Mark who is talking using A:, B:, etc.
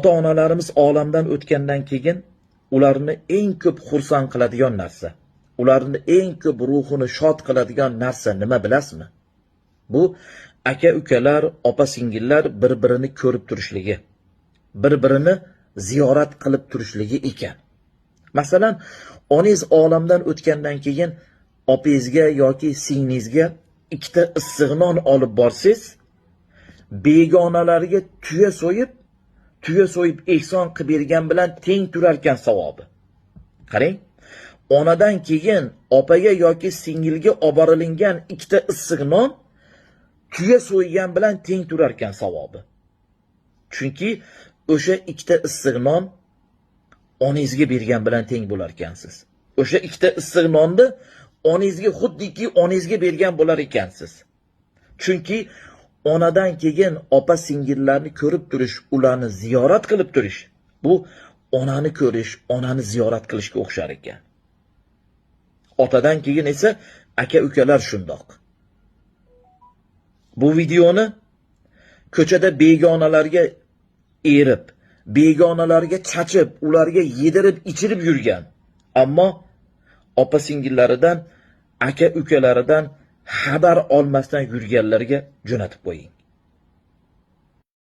A: ota-onalarimiz olamdan o'tgandan keyin ularni eng ko'p xursand qiladigan narsa, ularni eng ko'p ruhini shod qiladigan narsa nima bilasizmi? Bu aka-ukalar, opa-singillar bir-birini ko'rib turishligi, bir-birini ziyorat qilib turishligi ekan. Masalan, onangiz olamdan o'tgandan keyin opangizga yoki singlingizga ikkita issiq non olib borsangiz, begonalarga tuya so'yib ehson qilib bergan bilan teng turarkan savobi. Qarang, onadan keyin opaga yoki singilga olib borilgan ikkita issiq non tuya so'ygan bilan teng turarkan savobi. Chunki o'sha ikkita issiq non onangizga bergan bilan teng bo'lar ekansiz. O'sha ikkita issiq nonni onangizga xuddiki onangizga bergan bo'lar ekansiz. Chunki onadan keyin opa-singillarni ko'rib turish, ularni ziyorat qilib turish, bu onani ko'rish, onani ziyorat qilishga o'xshar ekan. Otadan keyin esa aka-ukalar shundoq. Bu videoni ko'chada begonalarga erib, begonalarga chachib, ularga yedirib, ichirib yurgan, ammo opa-singillaridan, aka-ukalaridan xabar olmasdan yurganlarga jo'natib qo'ying.